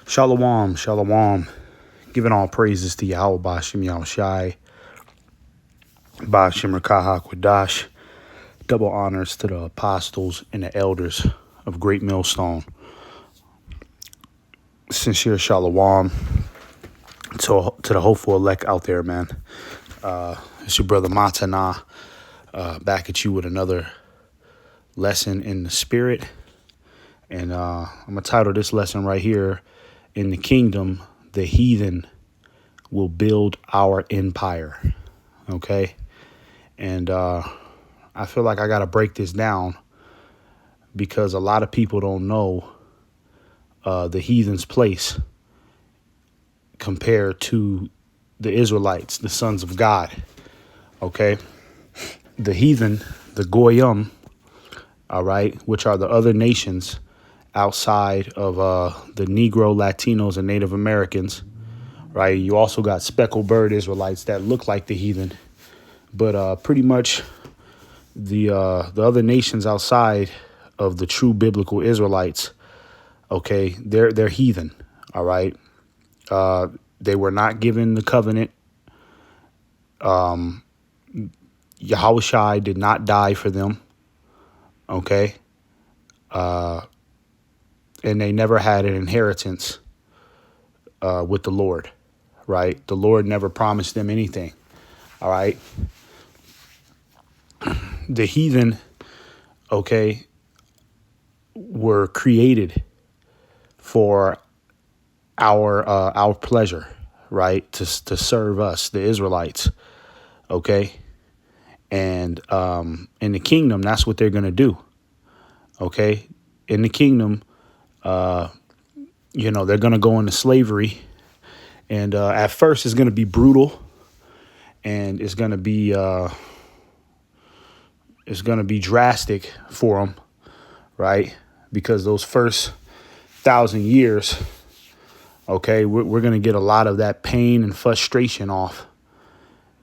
Shalom, shalom. Giving all praises to Yahweh Bashim Yahushai, Bashim Rakah Kwadash. Double honors to the apostles and the elders of Great Millstone. Sincere shalom to the hopeful elect out there, man. It's your brother Matana, back at you with another lesson in the spirit. And I'm going to title this lesson right here, In the Kingdom, the Heathen Will Build Our Empire. Okay? And I feel like I got to break this down because a lot of people don't know the heathen's place compared to the Israelites, the sons of God. Okay? The heathen, the Goyim, all right, which are the other nations outside of the Negro, Latinos, and Native Americans, right? You also got speckled bird Israelites that look like the heathen, but pretty much the other nations outside of the true biblical Israelites, okay, they're heathen, all right? They were not given the covenant. Yahushai did not die for them, okay? And they never had an inheritance with the Lord, right? The Lord never promised them anything, all right? The heathen, okay, were created for our pleasure, right? To serve us, the Israelites, okay? And in the kingdom, that's what they're going to do, okay? In the kingdom, they're going to go into slavery. And at first, it's going to be brutal, and it's going to be drastic for them, right? Because those first 1,000 years, okay, we're going to get a lot of that pain and frustration off,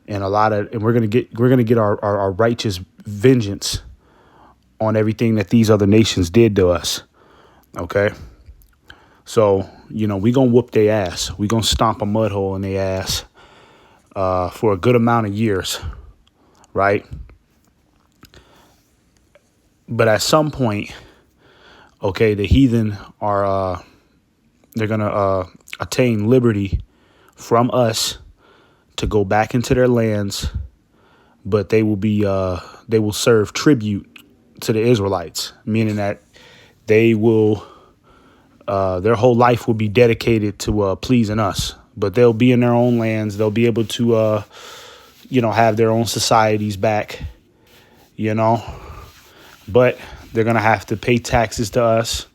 and we're going to get our righteous vengeance on everything that these other nations did to us, okay? So, we going to whoop their ass. We going to stomp a mud hole in their ass for a good amount of years, right? But at some point, okay, the heathen are, they're going to attain liberty from us to go back into their lands, but they will serve tribute to the Israelites, meaning that they will, their whole life will be dedicated to pleasing us, but they'll be in their own lands. They'll be able to, have their own societies back, but they're going to have to pay taxes to us,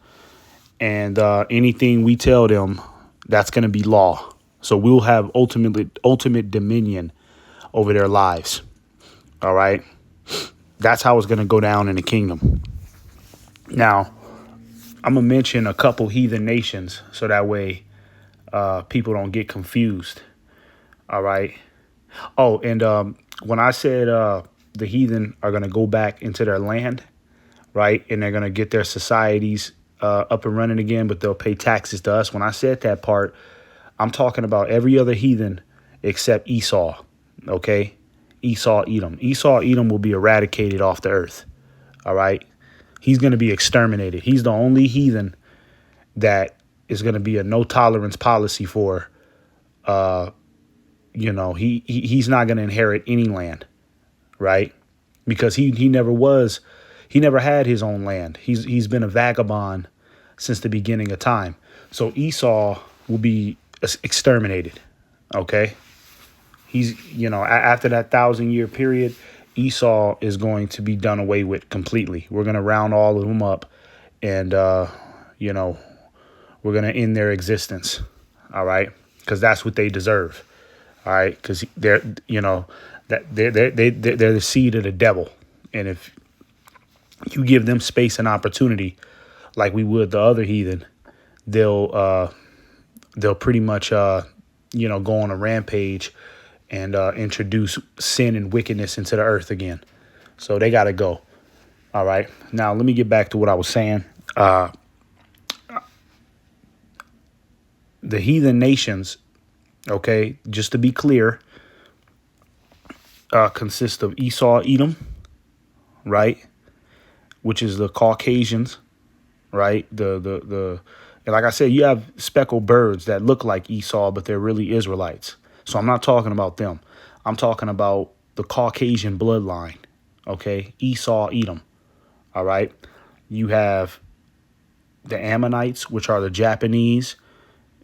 and anything we tell them, that's going to be law. So we'll have ultimate dominion over their lives. All right. That's how it's going to go down in the kingdom. Now, I'm going to mention a couple heathen nations so that way people don't get confused. All right. Oh, and when I said the heathen are going to go back into their land, right, and they're going to get their societies up and running again, but they'll pay taxes to us. When I said that part, I'm talking about every other heathen except Esau, okay? Esau, Edom will be eradicated off the earth, all right? He's going to be exterminated. He's the only heathen that is going to be a no tolerance policy for, he's not going to inherit any land, right? Because he never had his own land. He's been a vagabond since the beginning of time. So Esau will be exterminated. Okay. He's, after that 1,000-year period, Esau is going to be done away with completely. We're going to round all of them up and, we're going to end their existence. All right. Because that's what they deserve. All right. Because they're the seed of the devil. And if you give them space and opportunity like we would the other heathen, they'll pretty much, go on a rampage and introduce sin and wickedness into the earth again. So they got to go. All right. Now, let me get back to what I was saying. The heathen nations, okay, just to be clear, consist of Esau, Edom, right, which is the Caucasians, right? And like I said, you have speckled birds that look like Esau, but they're really Israelites. So I'm not talking about them. I'm talking about the Caucasian bloodline, okay? Esau, Edom, all right? You have the Ammonites, which are the Japanese.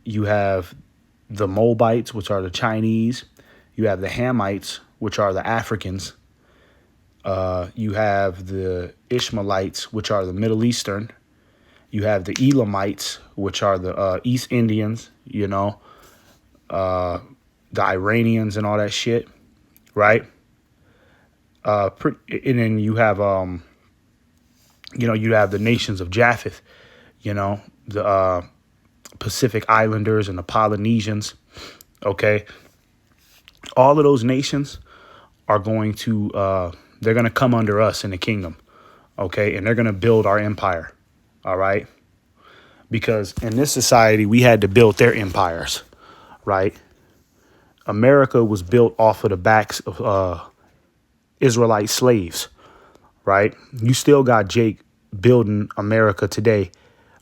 You have the Moabites, which are the Chinese. You have the Hamites, which are the Africans. You have the Ishmaelites, which are the Middle Eastern. You have the Elamites, which are the East Indians, the Iranians and all that shit, right? And then you have, you have the nations of Japheth, the Pacific Islanders and the Polynesians, okay? All of those nations are going to, they're going to come under us in the kingdom, okay? And they're going to build our empire, all right? Because in this society, we had to build their empires, right? America was built off of the backs of Israelite slaves, right? You still got Jake building America today,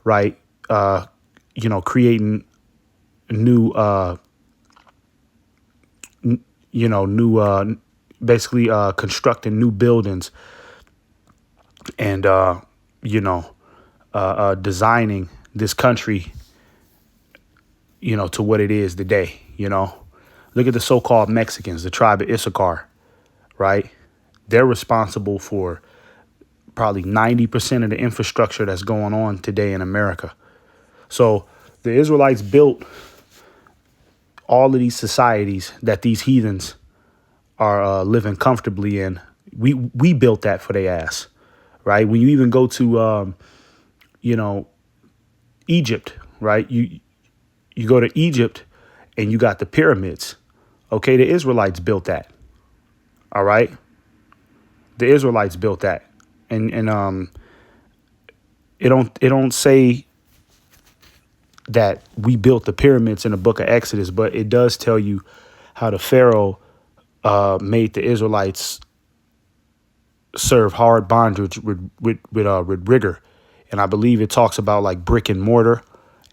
right? Creating new, basically constructing new buildings and, designing this country, to what it is today, Look at the so-called Mexicans, the tribe of Issachar, right? They're responsible for probably 90% of the infrastructure that's going on today in America. So the Israelites built all of these societies that these heathens are living comfortably in. We built that for their ass, right? When you even go to, Egypt, right? You go to Egypt and you got the pyramids. Okay, the Israelites built that. All right, the Israelites built that, and it don't say that we built the pyramids in the book of Exodus, but it does tell you how the Pharaoh made the Israelites serve hard bondage with rigor, and I believe it talks about like brick and mortar,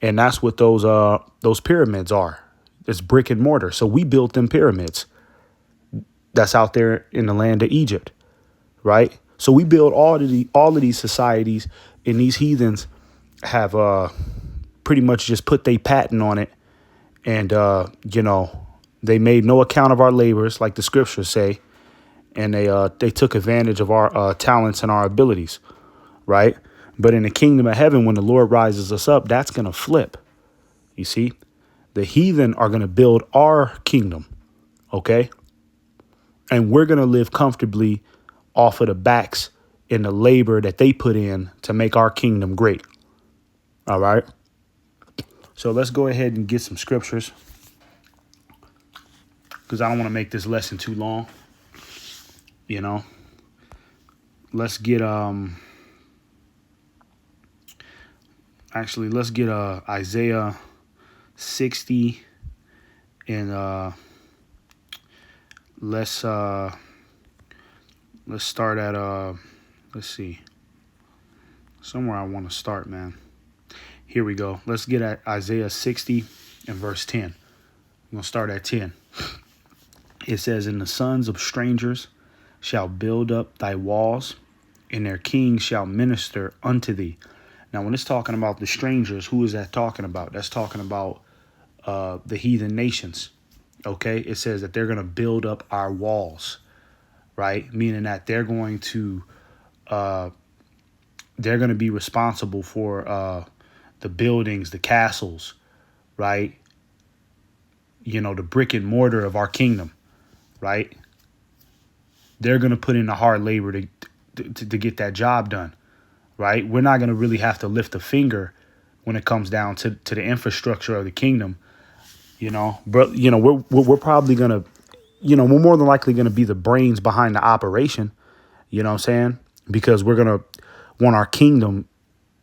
and that's what those pyramids are. It's brick and mortar. So we built them pyramids. That's out there in the land of Egypt, right? So we build all of these societies, and these heathens have pretty much just put their patent on it, and they made no account of our labors, like the scriptures say, and they took advantage of our talents and our abilities, right? But in the kingdom of heaven, when the Lord rises us up, that's gonna flip. You see, the heathen are gonna build our kingdom, okay? And we're going to live comfortably off of the backs and the labor that they put in to make our kingdom great. All right. So let's go ahead and get some scriptures, because I don't want to make this lesson too long. Let's get Isaiah 60 and let's start at let's see, somewhere I want to start, man. Here we go. Let's get at Isaiah 60 and verse 10. I'm going to start at 10. It says, "And the sons of strangers shall build up thy walls, and their kings shall minister unto thee." Now, when it's talking about the strangers, who is that talking about? That's talking about the heathen nations. Okay, it says that they're going to build up our walls, right? Meaning that they're going to be responsible for the buildings, the castles, right? The brick and mortar of our kingdom, right? They're going to put in the hard labor to get that job done, right? We're not going to really have to lift a finger when it comes down to the infrastructure of the kingdom. But we're probably gonna, we're more than likely gonna be the brains behind the operation. You know what I'm saying? Because we're gonna want our kingdom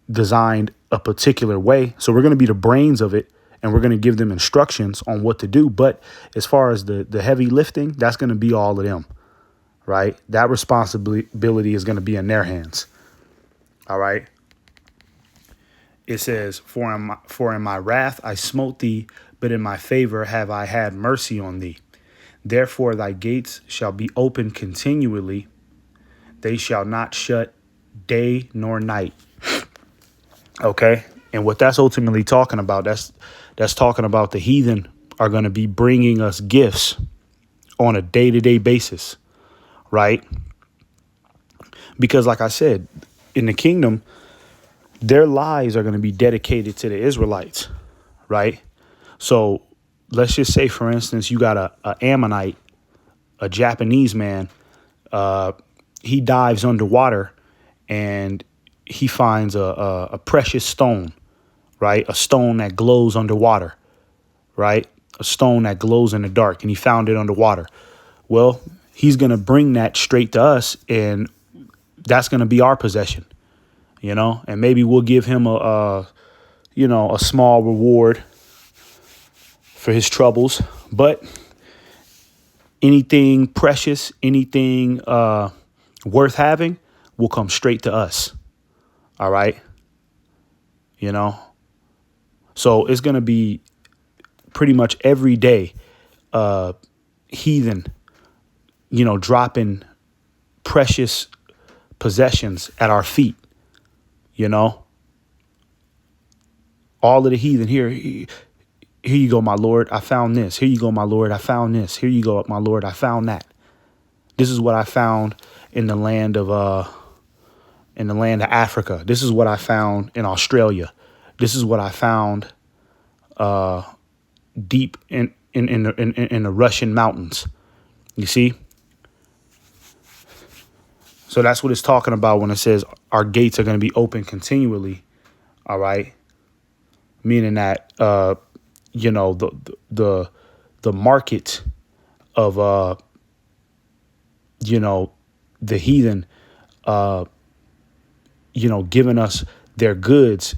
designed a particular way, so we're gonna be the brains of it, and we're going to give them instructions on what to do. But as far as the heavy lifting, that's going to be all of them, right? That responsibility is going to be in their hands. All right. It says, for in my wrath I smote thee, but in my favor have I had mercy on thee. Therefore thy gates shall be open continually. They shall not shut day nor night. Okay. And what that's ultimately talking about, that's talking about the heathen are going to be bringing us gifts on a day-to-day basis, right? Because like I said, in the kingdom, their lives are going to be dedicated to the Israelites, right? So let's just say, for instance, you got a Ammonite, a Japanese man. He dives underwater and he finds a precious stone, right? A stone that glows underwater, right? A stone that glows in the dark, and he found it underwater. Well, he's going to bring that straight to us, and that's going to be our possession, and maybe we'll give him a small reward for his troubles. But anything precious, anything worth having will come straight to us. All right. So it's going to be pretty much every day, heathen, dropping precious possessions at our feet, all of the heathen here you go, my Lord, I found this. Here you go, my Lord, I found this. Here you go, my Lord, I found that. This is what I found in the land of Africa. This is what I found in Australia. This is what I found deep in the Russian mountains. You see? So that's what it's talking about when it says our gates are going to be open continually. All right. Meaning that, the market of, the heathen, giving us their goods,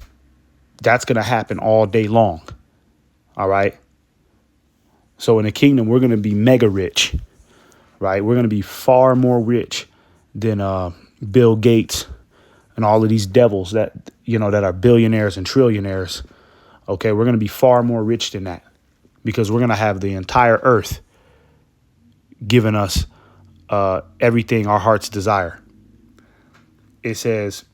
that's going to happen all day long. All right. So in the kingdom, we're going to be mega rich, right? We're going to be far more rich than Bill Gates and all of these devils that are billionaires and trillionaires. OK, we're going to be far more rich than that because we're going to have the entire earth giving us everything our hearts desire. It says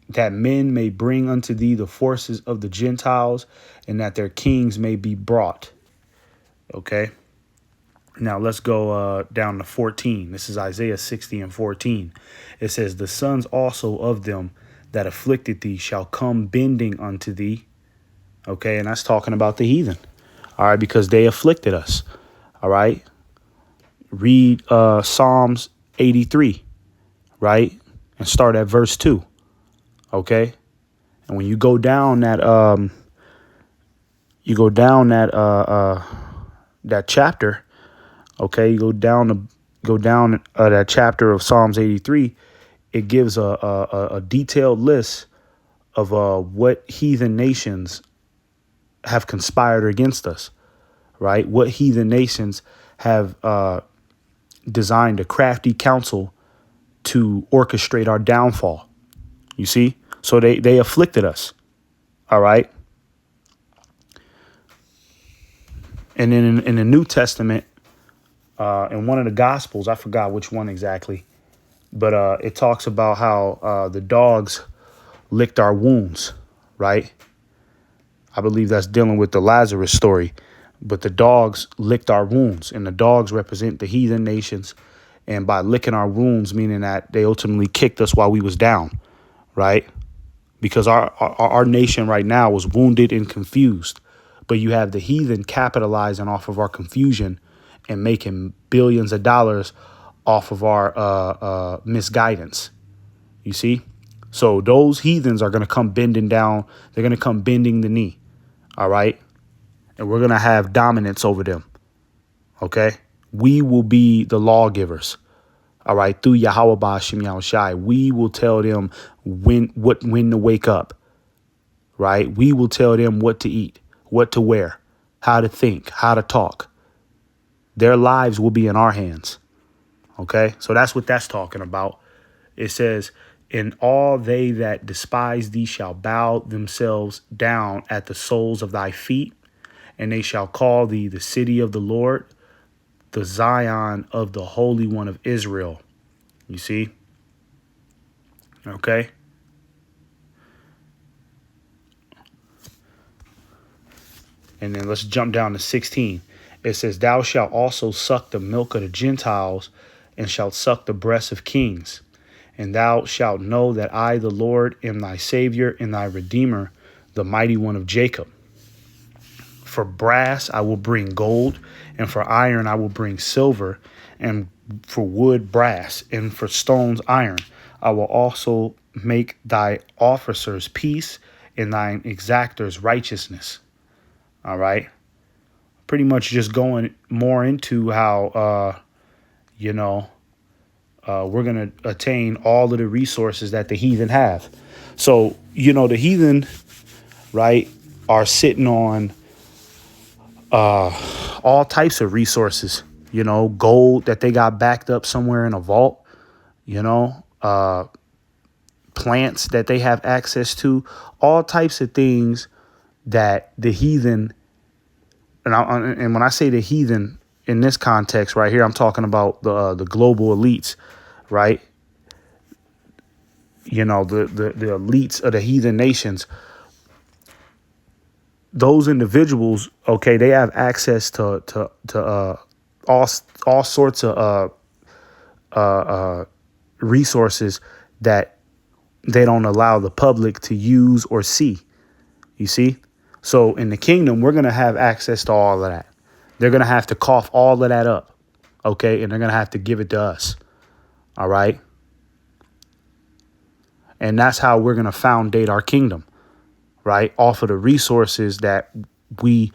that men may bring unto thee the forces of the Gentiles and that their kings may be brought. OK, now let's go down to 14. This is Isaiah 60 and 14. It says, the sons also of them that afflicted thee shall come bending unto thee. OK, and that's talking about the heathen. All right, because they afflicted us. All right. Read Psalms 83. Right. And start at verse 2. OK. And when you go down that that chapter. OK, you go down that chapter of Psalms 83. It gives a detailed list of what heathen nations have conspired against us, right? What heathen nations have designed a crafty counsel to orchestrate our downfall. You see? So they afflicted us. All right. And then in the New Testament, in one of the Gospels, I forgot which one exactly, but it talks about how the dogs licked our wounds, right? I believe that's dealing with the Lazarus story. But the dogs licked our wounds, and the dogs represent the heathen nations. And by licking our wounds, meaning that they ultimately kicked us while we was down, right? Because our nation right now was wounded and confused. But you have the heathen capitalizing off of our confusion and making billions of dollars off of our misguidance. You see? So those heathens are going to come bending down. They're going to come bending the knee. All right. And we're going to have dominance over them. OK, we will be the lawgivers. All right. Through Yahweh Ba'ashem Yahushai, we will tell them when to wake up. Right. We will tell them what to eat, what to wear. how to think, how to talk. Their lives will be in our hands. Okay, so that's what that's talking about. It says, and all they that despise thee shall bow themselves down at the soles of thy feet, and they shall call thee the city of the Lord, the Zion of the Holy One of Israel. You see? Okay. And then let's jump down to 16. It says, thou shalt also suck the milk of the Gentiles, and shalt suck the breasts of kings. And thou shalt know that I, the Lord, am thy Savior and thy Redeemer, the mighty one of Jacob. For brass I will bring gold, and for iron I will bring silver, and for wood brass, and for stones iron. I will also make thy officers peace, and thine exactors righteousness. All right. Pretty much just going more into how, we're going to attain all of the resources that the heathen have. So, the heathen, right, are sitting on all types of resources, gold that they got backed up somewhere in a vault, plants that they have access to, all types of things that the heathen, and when I say the heathen in this context right here, I'm talking about the global elites, right? The elites of the heathen nations. Those individuals, okay, they have access to all sorts of resources that they don't allow the public to use or see. You see? So in the kingdom, we're going to have access to all of that. They're going to have to cough all of that up. Okay. And they're going to have to give it to us. All right. And that's how we're going to foundate our kingdom. Right. Off of the resources that we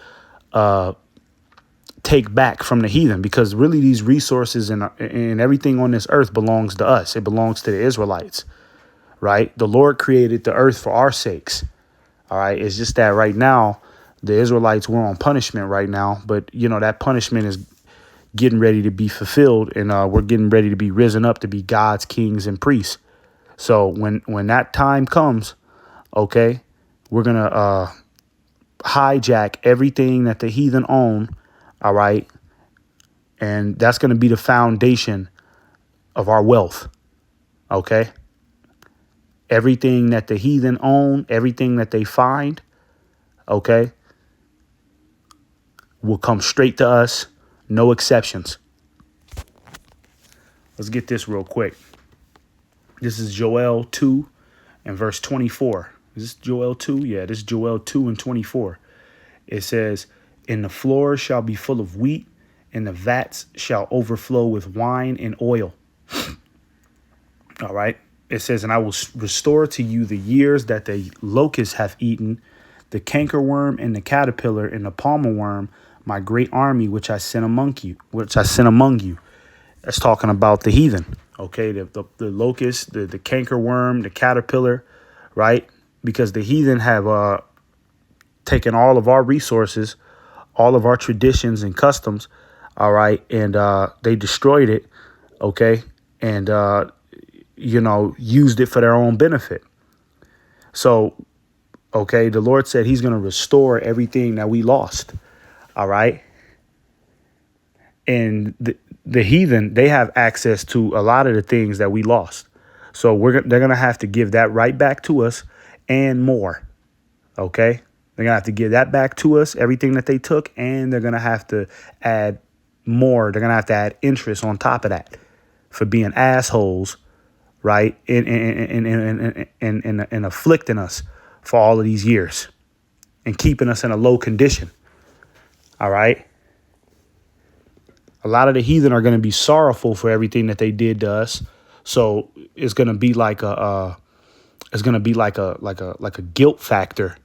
take back from the heathen, because really these resources and everything on this earth belongs to us. It belongs to the Israelites. Right. The Lord created the earth for our sakes. All right. It's just that right now, the Israelites were on punishment right now. But, that punishment is getting ready to be fulfilled. And we're getting ready to be risen up to be God's kings and priests. So when that time comes, OK, we're going to hijack everything that the heathen own. All right. And that's going to be the foundation of our wealth. OK. Everything that the heathen own, everything that they find, okay, will come straight to us. No exceptions. Let's get this real quick. This is Joel 2 and verse 24. Is this Joel 2? Yeah, this is Joel 2 and 24. It says, and the floors shall be full of wheat, and the vats shall overflow with wine and oil. All right. It says, and I will restore to you the years that the locusts have eaten, the cankerworm and the caterpillar and the palmer worm, my great army which I sent among you. That's talking about the heathen. Okay, the locust, the cankerworm, the caterpillar, right? Because the heathen have taken all of our resources, all of our traditions and customs, all right, and they destroyed it, okay, and used it for their own benefit. So, okay, the Lord said he's going to restore everything that we lost. All right. And the heathen, they have access to a lot of the things that we lost. So they're going to have to give that right back to us and more. Okay. They're going to have to give that back to us, everything that they took, and they're going to have to add more. They're going to have to add interest on top of that for being assholes. Right. And afflicting us for all of these years and keeping us in a low condition. All right. A lot of the heathen are going to be sorrowful for everything that they did to us. So it's going to be like a guilt factor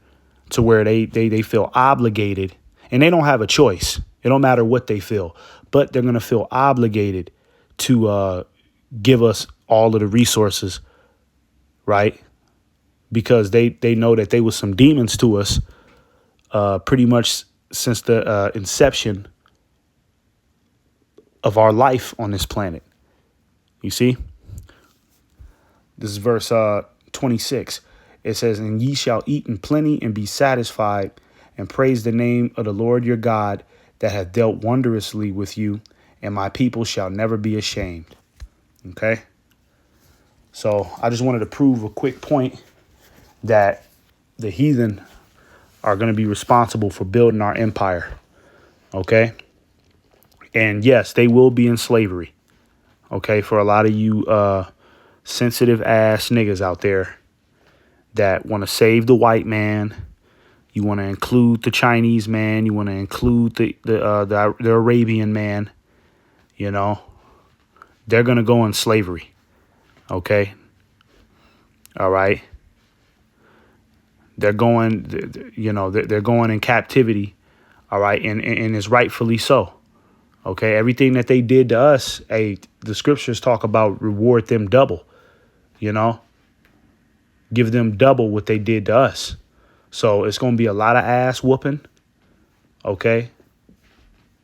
to where they feel obligated, and they don't have a choice. It don't matter what they feel, but they're going to feel obligated to give us all of the resources, right? Because they know that they was some demons to us, pretty much since the inception of our life on this planet. You see, this is verse 26. It says, "And ye shall eat in plenty and be satisfied, and praise the name of the Lord your God that hath dealt wondrously with you, and my people shall never be ashamed." Okay. So I just wanted to prove a quick point that the heathen are going to be responsible for building our empire. Okay. And yes, they will be in slavery. Okay. For a lot of you sensitive ass niggas out there that want to save the white man. You want to include the Chinese man. You want to include the Arabian man. You know, they're going to go in slavery. Okay. All right. They're going, they're going in captivity. All right. And it's rightfully so. Okay. Everything that they did to us, the scriptures talk about reward them double, give them double what they did to us. So it's going to be a lot of ass whooping. Okay.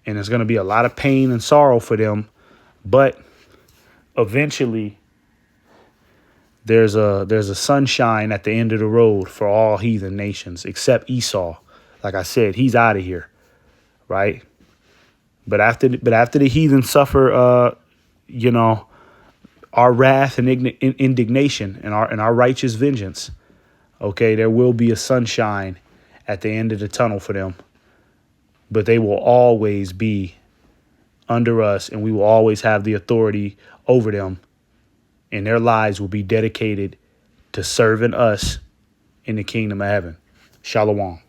And it's going to be a lot of pain and sorrow for them. But eventually there's a sunshine at the end of the road for all heathen nations except Esau. Like I said, he's out of here. Right. But after the heathen suffer, our wrath and indignation and our righteous vengeance. OK, there will be a sunshine at the end of the tunnel for them. But they will always be under us, and we will always have the authority over them. And their lives will be dedicated to serving us in the kingdom of heaven. Shalom.